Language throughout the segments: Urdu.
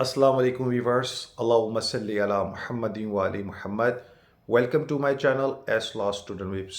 Assalamu alaikum viewers. Allahumma salli ala Muhammadin wa ali Muhammad. Welcome to my channel S Law Student Vips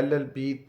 LLB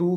2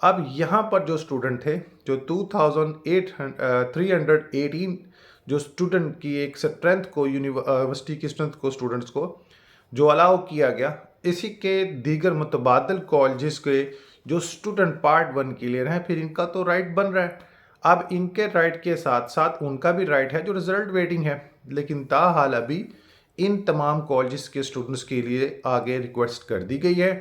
اب یہاں پر جو اسٹوڈنٹ تھے جو 318 جو اسٹوڈنٹ کی ایک اسٹرینتھ کو یونیورسٹی کی اسٹرینتھ کو اسٹوڈنٹس کو جو الاؤ کیا گیا، اسی کے دیگر متبادل کالجز کے جو اسٹوڈنٹ پارٹ 1 کے لیے ہیں، پھر ان کا تو رائٹ بن رہا ہے۔ اب ان کے رائٹ کے ساتھ ساتھ ان کا بھی رائٹ ہے جو رزلٹ ویٹنگ ہے، لیکن تاحال ابھی ان تمام کالجز کے اسٹوڈنٹس کے لیے آگے ریکویسٹ کر دی گئی ہے،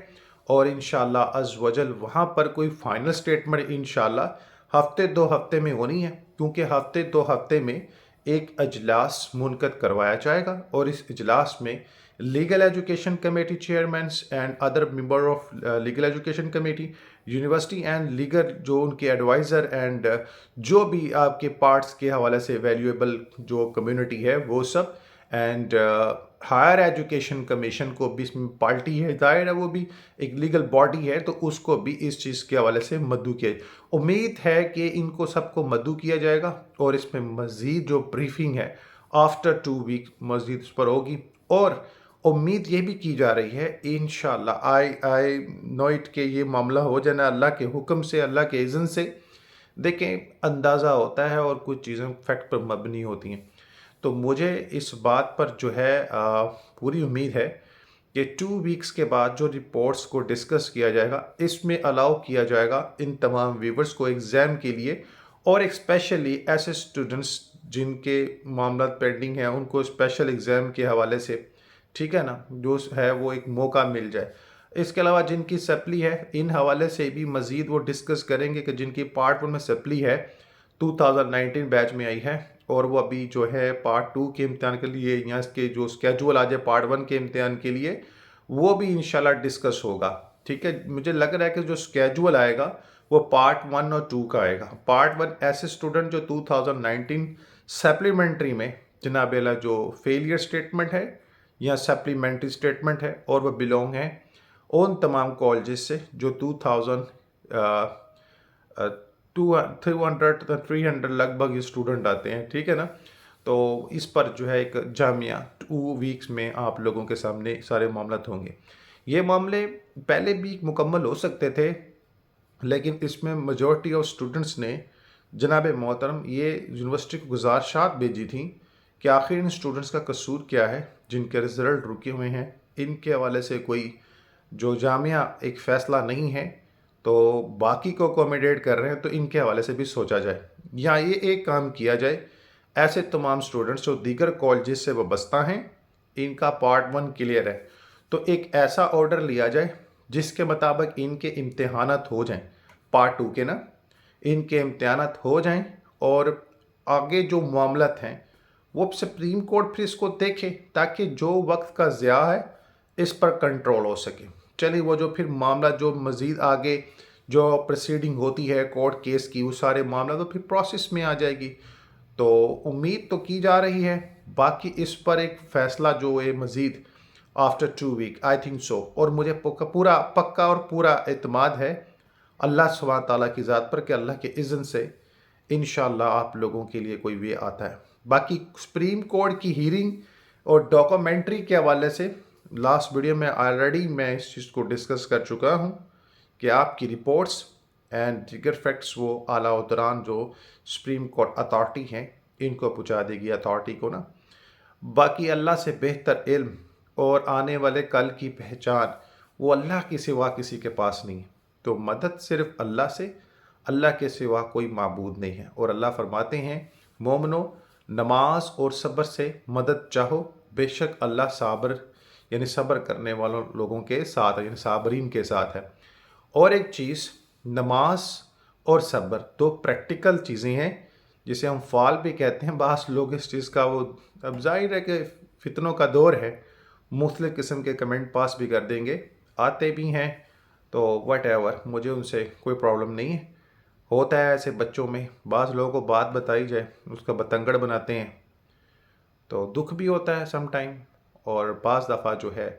اور انشاءاللہ عز وجل وہاں پر کوئی فائنل سٹیٹمنٹ انشاءاللہ ہفتے 2 ہفتے میں ہونی ہے، کیونکہ ہفتے 2 ہفتے میں ایک اجلاس منعقد کروایا جائے گا، اور اس اجلاس میں legal education committee chairmens and other member of legal education committee, university and legal جو ان کے ایڈوائزر اینڈ جو بھی آپ کے پارٹس کے حوالے سے ویلیویبل جو کمیونٹی ہے وہ سب، اینڈ ہائر ایجوکیشن کمیشن کو بھی اس میں پارٹی ہے، ظاہر ہے وہ بھی ایک لیگل باڈی ہے، تو اس کو بھی اس چیز کے حوالے سے مدعو کیا جائے۔ امید ہے کہ ان کو سب کو مدعو کیا جائے گا، اور اس میں مزید جو بریفنگ ہے آفٹر 2 ویک مزید اس پر ہوگی، اور امید یہ بھی کی جا رہی ہے انشاءاللہ آئی نو اٹ کہ یہ معاملہ ہو جانا اللہ کے حکم سے، اللہ کے اذن سے۔ دیکھیں اندازہ ہوتا ہے اور کچھ چیزیں فیکٹ پر مبنی ہوتی ہیں، تو مجھے اس بات پر جو ہے پوری امید ہے کہ 2 ویکس کے بعد جو رپورٹس کو ڈسکس کیا جائے گا، اس میں الاؤ کیا جائے گا ان تمام ویورز کو ایگزام کے لیے، اور اسپیشلی ایسے اسٹوڈنٹس جن کے معاملات پینڈنگ ہیں ان کو اسپیشل ایگزام کے حوالے سے، ٹھیک ہے نا، جو ہے وہ ایک موقع مل جائے۔ اس کے علاوہ جن کی سپلی ہے ان حوالے سے بھی مزید وہ ڈسکس کریں گے کہ جن کی پارٹ 1 میں سپلی ہے 2019 بیچ میں آئی ہے، اور وہ ابھی جو ہے پارٹ 2 کے امتحان کے لیے یا اس کے جو اسکیجول آ جائے پارٹ 1 کے امتحان کے لیے، وہ بھی انشاءاللہ ڈسکس ہوگا، ٹھیک ہے۔ مجھے لگ رہا ہے کہ جو اسکیجول آئے گا وہ پارٹ 1 اور 2 کا آئے گا۔ پارٹ 1 ایسے اسٹوڈنٹ جو 2019 سپلیمنٹری میں جناب اللہ جو فیلئر سٹیٹمنٹ ہے یا سپلیمنٹری سٹیٹمنٹ ہے، اور وہ بلونگ ہیں ان تمام کالجز سے جو 300 لگ بھگ اسٹوڈنٹ آتے ہیں، ٹھیک ہے نا۔ تو اس پر جو ہے ایک جامعہ 2 ویکس میں آپ لوگوں کے سامنے سارے معاملات ہوں گے۔ یہ معاملے پہلے بھی مکمل ہو سکتے تھے، لیکن اس میں میجورٹی آف اسٹوڈنٹس نے جناب محترم یہ یونیورسٹی کو گزارشات بھیجی تھیں کہ آخر ان اسٹوڈنٹس کا قصور کیا ہے جن کے رزلٹ رکے ہوئے ہیں، ان کے حوالے سے کوئی جو جامعہ ایک فیصلہ نہیں ہے تو باقی کو اکوموڈیٹ کر رہے ہیں، تو ان کے حوالے سے بھی سوچا جائے، یا یہ ایک کام کیا جائے ایسے تمام اسٹوڈنٹس جو دیگر کالجز سے وابستہ ہیں ان کا پارٹ 1 کلیئر ہے، تو ایک ایسا آرڈر لیا جائے جس کے مطابق ان کے امتحانات ہو جائیں، پارٹ 2 کے نا، ان کے امتحانات ہو جائیں، اور آگے جو معاملات ہیں وہ سپریم کورٹ پھر اس کو دیکھے تاکہ جو وقت کا ضیاع ہے اس پر کنٹرول ہو سکے۔ چلیے وہ جو پھر معاملہ جو مزید آگے جو پروسیڈنگ ہوتی ہے کورٹ کیس کی، وہ سارے معاملہ تو پھر پروسیس میں آ جائے گی، تو امید تو کی جا رہی ہے، باقی اس پر ایک فیصلہ جو ہے مزید after 2 week I think so, اور مجھے پورا پکا اور پورا اعتماد ہے اللہ سبحانہ تعالیٰ کی ذات پر کہ اللہ کے اذن سے انشاءاللہ آپ لوگوں کے لیے کوئی وے آتا ہے۔ باقی سپریم کورٹ کی ہیرنگ اور ڈاکومنٹری کے حوالے سے لاسٹ ویڈیو میں آلریڈی میں اس چیز کو ڈسکس کر چکا ہوں کہ آپ کی رپورٹس اینڈ دیگر فیکٹس وہ اعلیٰ اتران جو سپریم کورٹ اتھارٹی ہیں ان کو پہنچا دے گی، اتھارٹی کو نا۔ باقی اللہ سے بہتر علم اور آنے والے کل کی پہچان وہ اللہ کے سوا کسی کے پاس نہیں ہے، تو مدد صرف اللہ سے، اللہ کے سوا کوئی معبود نہیں ہے، اور اللہ فرماتے ہیں مومنو نماز اور صبر سے مدد چاہو، بے شک اللہ صابر یعنی صبر کرنے والوں لوگوں کے ساتھ ہے، یعنی صابرین کے ساتھ ہے۔ اور ایک چیز، نماز اور صبر 2 پریکٹیکل چیزیں ہیں جسے ہم فعال بھی کہتے ہیں، بعض لوگ اس چیز کا وہ اب ظاہر ہے کہ فتنوں کا دور ہے، مختلف قسم کے کمنٹ پاس بھی کر دیں گے، آتے بھی ہیں، تو وٹ ایور مجھے ان سے کوئی پرابلم نہیں ہے۔ ہوتا ہے ایسے بچوں میں بعض لوگوں کو بات بتائی جائے اس کا بتنگڑ بناتے ہیں، تو دکھ بھی ہوتا ہے سم ٹائم، اور بعض دفعہ جو ہے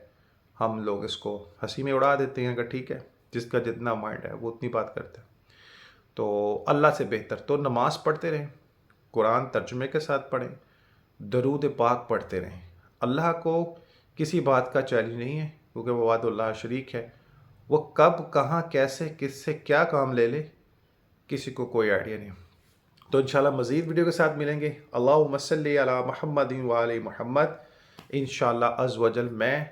ہم لوگ اس کو ہنسی میں اڑا دیتے ہیں کہ ٹھیک ہے جس کا جتنا مائنڈ ہے وہ اتنی بات کرتا ہے۔ تو اللہ سے بہتر تو نماز پڑھتے رہیں، قرآن ترجمے کے ساتھ پڑھیں، درود پاک پڑھتے رہیں۔ اللہ کو کسی بات کا چیلنج نہیں ہے کیونکہ وہ وعد اللہ شریک ہے، وہ کب کہاں کیسے کس سے کیا کام لے لے کسی کو کوئی آئیڈیا نہیں۔ تو انشاءاللہ مزید ویڈیو کے ساتھ ملیں گے۔ اللہم صلی علی محمد و علی محمد۔ انشاءاللہ عز و جل میں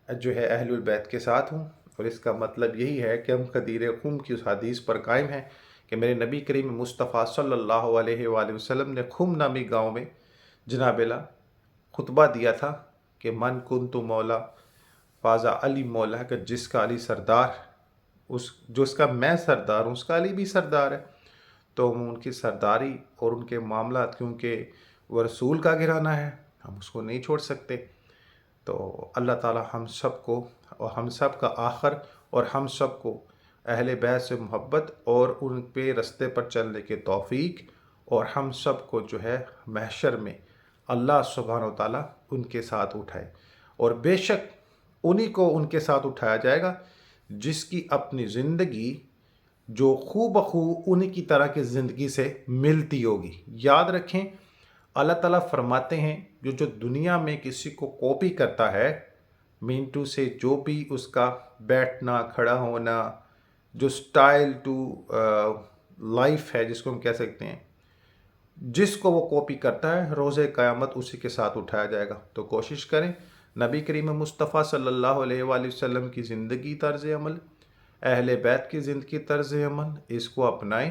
جو ہے اہل البیت کے ساتھ ہوں، اور اس کا مطلب یہی ہے کہ ہم قدیر خم کی اس حدیث پر قائم ہیں کہ میرے نبی کریم مصطفیٰ صلی اللہ علیہ وآلہ وسلم نے خم نامی گاؤں میں جناب اللہ خطبہ دیا تھا کہ من کنت مولا فازا علی مولا، کہ جس کا علی سردار، جس کا میں سردار ہوں اس کا علی بھی سردار ہے۔ تو ہم ان کی سرداری اور ان کے معاملات، کیونکہ وہ رسول کا گھرانہ ہے، ہم اس کو نہیں چھوڑ سکتے۔ تو اللہ تعالی ہم سب کو اور ہم سب کا آخر اور ہم سب کو اہل بیت سے محبت اور ان پہ رستے پر چلنے کے توفیق، اور ہم سب کو جو ہے محشر میں اللہ سبحانہ و تعالیٰ ان کے ساتھ اٹھائے، اور بے شک انہی کو ان کے ساتھ اٹھایا جائے گا جس کی اپنی زندگی جو خو بخو انہی کی طرح کی زندگی سے ملتی ہوگی۔ یاد رکھیں، اللہ تعالیٰ فرماتے ہیں جو دنیا میں کسی کو کاپی کرتا ہے، مینٹو سے جو بھی اس کا بیٹھنا کھڑا ہونا، جو سٹائل ٹو لائف ہے جس کو ہم کہہ سکتے ہیں، جس کو وہ کاپی کرتا ہے روز قیامت اسی کے ساتھ اٹھایا جائے گا۔ تو کوشش کریں نبی کریم مصطفیٰ صلی اللہ علیہ وآلہ وسلم کی زندگی طرز عمل، اہل بیت کی زندگی طرز عمل، اس کو اپنائیں،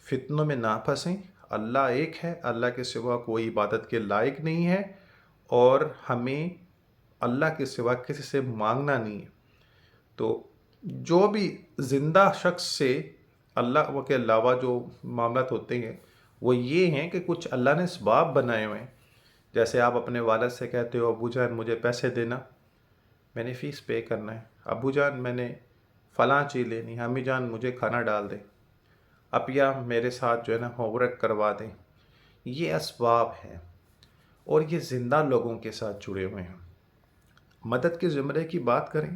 فتنوں میں نہ پھنسیں۔ اللہ ایک ہے، اللہ کے سوا کوئی عبادت کے لائق نہیں ہے، اور ہمیں اللہ کے سوا کسی سے مانگنا نہیں ہے۔ تو جو بھی زندہ شخص سے اللہ کے علاوہ جو معاملات ہوتے ہیں وہ یہ ہیں کہ کچھ اللہ نے اسباب بنائے ہوئے ہیں۔ جیسے آپ اپنے والد سے کہتے ہو ابو جان مجھے پیسے دینا، میں نے فیس پے کرنا ہے، ابو جان میں نے فلاں چیز لینی ہے، امی جان مجھے کھانا ڈال دیں، اب یا میرے ساتھ جو ہے نا ہوم ورک کروا دیں۔ یہ اسباب ہیں، اور یہ زندہ لوگوں کے ساتھ جڑے ہوئے ہیں۔ مدد کے زمرے کی بات کریں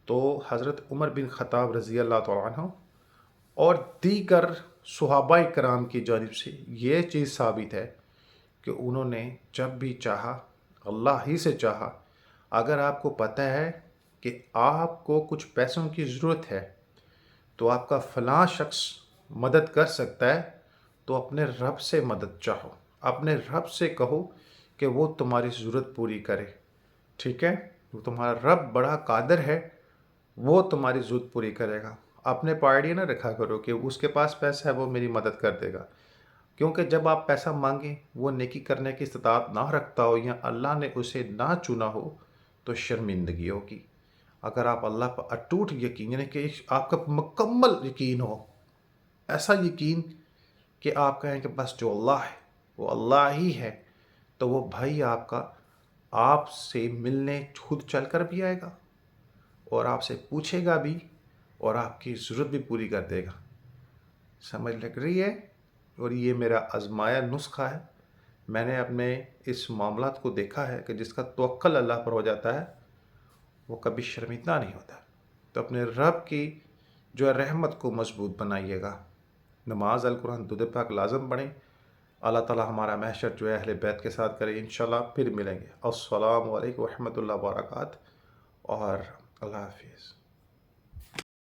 تو حضرت عمر بن خطاب رضی اللہ تعالیٰ عنہ اور دیگر صحابہ کرام کی جانب سے یہ چیز ثابت ہے کہ انہوں نے جب بھی چاہا، اللہ ہی سے چاہا، اگر آپ کو پتہ ہے کہ آپ کو کچھ پیسوں کی ضرورت ہے تو آپ کا فلاں شخص مدد کر سکتا ہے، تو اپنے رب سے مدد چاہو، اپنے رب سے کہو کہ وہ تمہاری ضرورت پوری کرے، ٹھیک ہے؟ وہ تمہارا رب بڑا قادر ہے، وہ تمہاری ضرورت پوری کرے گا۔ اپنے پارٹی نہ رکھا کرو کہ اس کے پاس پیسہ ہے وہ میری مدد کر دے گا، کیونکہ جب آپ پیسہ مانگیں وہ نیکی کرنے کی استطاعت نہ رکھتا ہو یا اللہ نے اسے نہ چنا ہو تو شرمندگی ہوگی۔ اگر آپ اللہ پر اٹوٹ یقین، یعنی کہ آپ کا مکمل یقین ہو، ایسا یقین کہ آپ کہیں کہ بس جو اللہ ہے وہ اللہ ہی ہے، تو وہ بھائی آپ کا آپ سے ملنے خود چل کر بھی آئے گا، اور آپ سے پوچھے گا بھی، اور آپ کی ضرورت بھی پوری کر دے گا۔ سمجھ لگ رہی ہے؟ اور یہ میرا آزمایا نسخہ ہے۔ میں نے اپنے اس معاملات کو دیکھا ہے کہ جس کا توکل اللہ پر ہو جاتا ہے وہ کبھی شرمندہ نہیں ہوتا۔ تو اپنے رب کی جو ہے رحمت کو مضبوط بنائیے گا، نماز القرآن دودھ پاک لازم پڑھیں۔ اللہ تعالی ہمارا محشر جو ہے اہل بیت کے ساتھ کرے۔ انشاءاللہ پھر ملیں گے۔ السلام علیکم ورحمۃ اللہ وبرکاتہ، اور اللہ حافظ۔